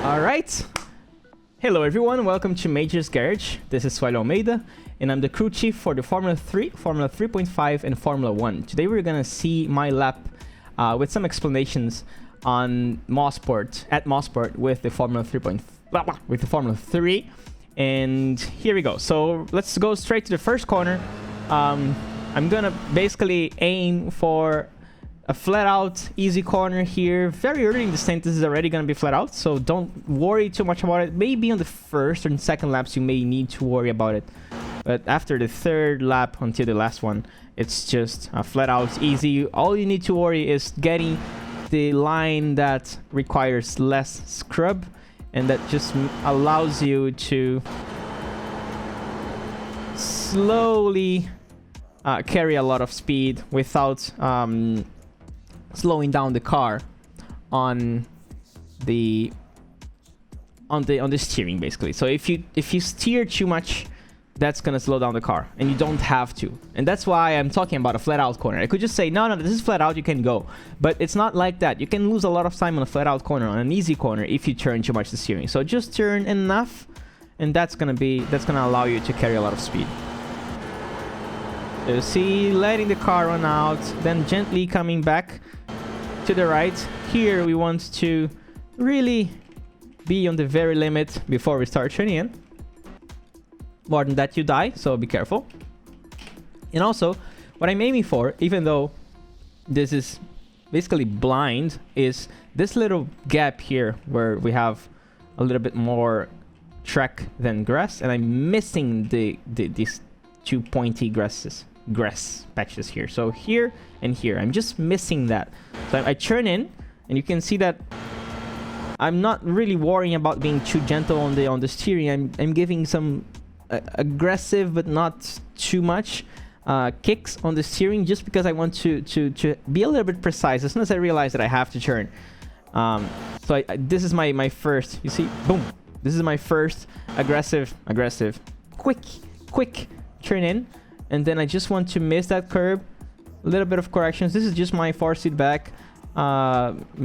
Alright. Hello everyone, welcome to Major's Garage. This is Suellio Almeida, and I'm the crew chief for the Formula 3, Formula 3.5, and Formula 1. Today we're gonna see my lap with some explanations on Mosport, at Mosport with the Formula 3. And here we go. So let's go straight to the first corner. I'm gonna basically aim for a flat out easy corner here. Very early in the stint, this is already gonna be flat out, so don't worry too much about it. Maybe on the first or second laps you may need to worry about it, but after the third lap until the last one, it's just a flat out easy. All you need to worry is getting the line that requires less scrub, and that just allows you to slowly carry a lot of speed without slowing down the car on the steering, basically. So if you steer too much, that's gonna slow down the car, and you don't have to. And that's why I'm talking about a flat out corner. I could just say no, this is flat out, you can go, but it's not like that. You can lose a lot of time on a flat out corner, on an easy corner, if you turn too much the steering. So just turn enough, and that's gonna allow you to carry a lot of speed. So see, letting the car run out, then gently coming back to the right. Here we want to really be on the very limit before we start turning in. More than that you die, so be careful. And also, what I'm aiming for, even though this is basically blind, is this little gap here where we have a little bit more track than grass, and I'm missing these two pointy grass patches here. So here and here, I'm just missing that. So I turn in, and you can see that I'm not really worrying about being too gentle on the steering. I'm giving some aggressive but not too much kicks on the steering, just because I want to be a little bit precise as soon as I realize that I have to turn. So this is my first, you see, boom, this is my first aggressive quick turn in, and then I just want to miss that curb. A little bit of corrections. This is just my force feedback, allowing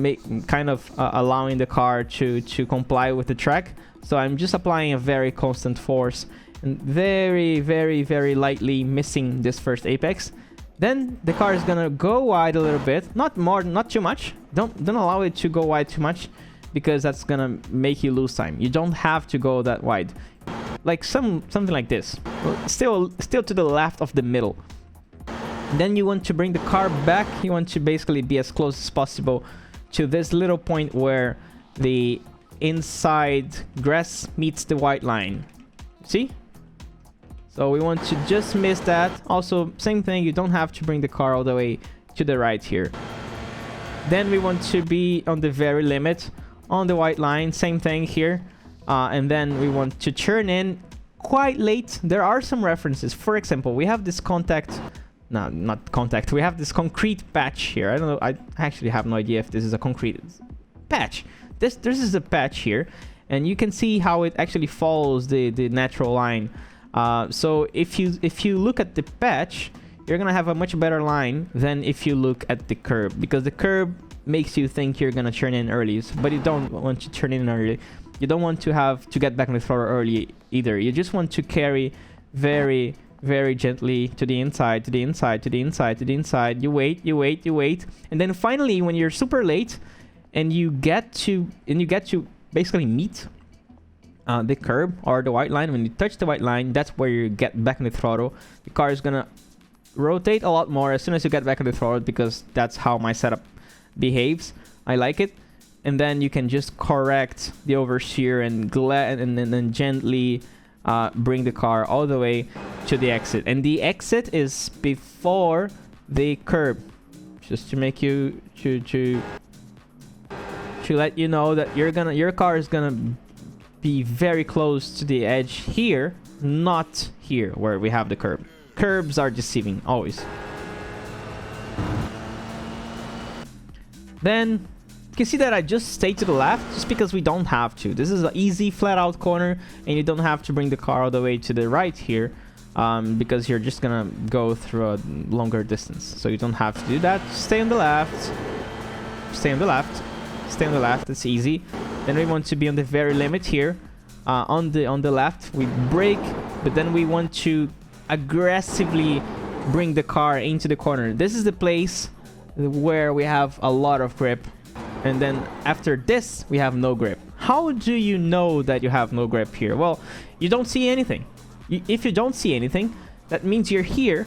the car to comply with the track. So I'm just applying a very constant force and very lightly missing this first apex. Then the car is gonna go wide a little bit, not too much. Don't allow it to go wide too much, because that's gonna make you lose time. You don't have to go that wide, like something like this, still to the left of the middle. Then you want to bring the car back. You want to basically be as close as possible to this little point where the inside grass meets the white line. See? So we want to just miss that. Also, same thing, you don't have to bring the car all the way to the right here. Then we want to be on the very limit on the white line. Same thing here. And then we want to turn in quite late. There are some references. For example, we have this we have this concrete patch here. I don't know, I actually have no idea if this is a concrete patch. This is a patch here, and you can see how it actually follows the natural line. So if you look at the patch, you're gonna have a much better line than if you look at the curb, because the curb makes you think you're gonna turn in early, but you don't want to turn in early. You don't want to have to get back on the throttle early either. You just want to carry very gently to the inside, to the inside, to the inside, to the inside. You wait, and then finally, when you're super late and you get to basically meet the curb or the white line, when you touch the white line, that's where you get back on the throttle. The car is gonna rotate a lot more as soon as you get back on the throttle, because that's how my setup behaves. I like it. And then you can just correct the oversteer and then gently bring the car all the way to the exit. And the exit is before the curb, just to make you to let you know that your car is gonna be very close to the edge here, not here where we have the curb. Curbs are deceiving always. Then you can see that I just stay to the left, just because we don't have to. This is an easy flat out corner, and you don't have to bring the car all the way to the right here, because you're just gonna go through a longer distance. So you don't have to do that. Stay on the left. Stay on the left. stay on the left. It's easy. Then we want to be on the very limit here. On the left, we brake, but then we want to aggressively bring the car into the corner. This is the place where we have a lot of grip, and then after this we have no grip. How do you know that you have no grip here? Well, you don't see anything. If you don't see anything, that means you're here.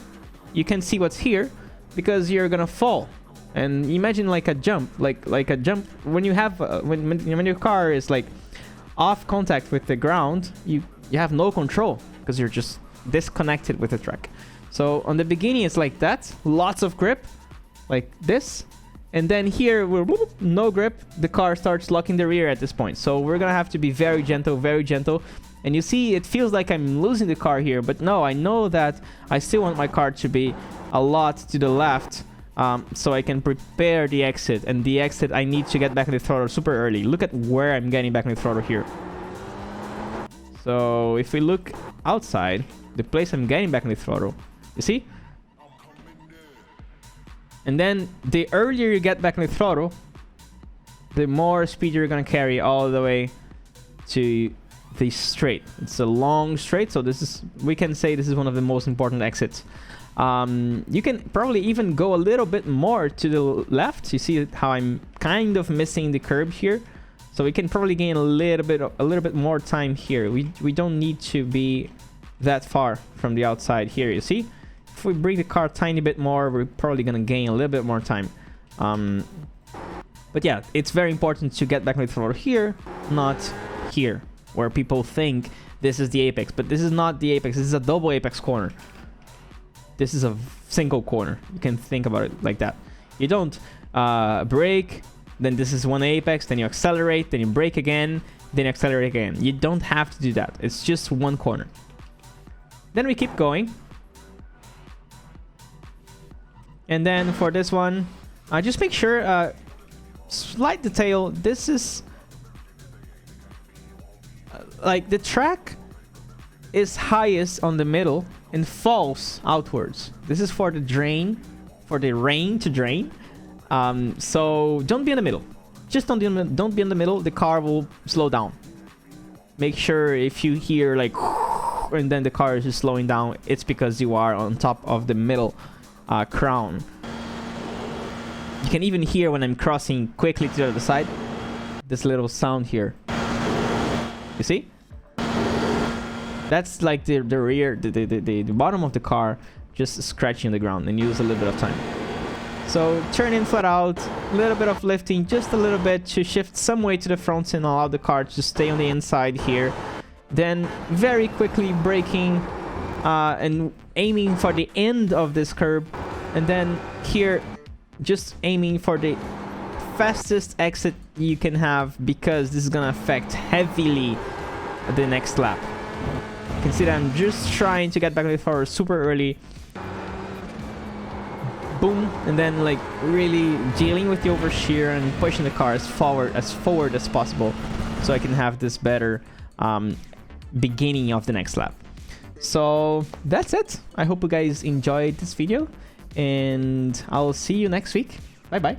You can see what's here because you're gonna fall. And imagine like a jump, like a jump when you have when your car is like off contact with the ground, you have no control because you're just disconnected with the track. So on the beginning it's like that, lots of grip like this, and then here we're no grip. The car starts locking the rear at this point, so we're gonna have to be very gentle, and you see it feels like I'm losing the car here, but no, I know that I still want my car to be a lot to the left, so I can prepare the exit. And the exit, I need to get back in the throttle super early. Look at where I'm getting back in the throttle here. So if we look outside, the place I'm getting back in the throttle, you see? And then the earlier you get back in the throttle, the more speed you're gonna carry all the way to the straight. It's a long straight, so this is, we can say this is one of the most important exits. You can probably even go a little bit more to the left. You see how I'm kind of missing the curb here, so we can probably gain a little bit more time here. We don't need to be that far from the outside here. You see, if we bring the car a tiny bit more, we're probably gonna gain a little bit more time. But yeah, it's very important to get back on the throttle here, not here, where people think this is the apex, but this is not the apex. This is a double apex corner. This is a single corner. You can think about it like that. You don't brake, then this is one apex, then you accelerate, then you brake again, then you accelerate again. You don't have to do that. It's just one corner. Then we keep going. And then for this one, just make sure, slight detail, this is like the track is highest on the middle and falls outwards. This is for the drain, for the rain to drain. So don't be in the middle. Just don't be in the middle. The car will slow down. Make sure if you hear like and then the car is just slowing down, it's because you are on top of the middle crown. You can even hear when I'm crossing quickly to the other side, this little sound here. You see? That's like the rear, the bottom of the car just scratching the ground, and use a little bit of time. So turn in flat out, a little bit of lifting, just a little bit to shift some weight to the front and allow the car to stay on the inside here. Then very quickly braking and aiming for the end of this curb. And then here, just aiming for the fastest exit you can have, because this is gonna affect heavily the next lap. You can see that I'm just trying to get back on the throttle super early. Boom, and then like really dealing with the oversteer and pushing the car as forward as possible, so I can have this better beginning of the next lap. So that's it. I hope you guys enjoyed this video, and I'll see you next week. Bye bye.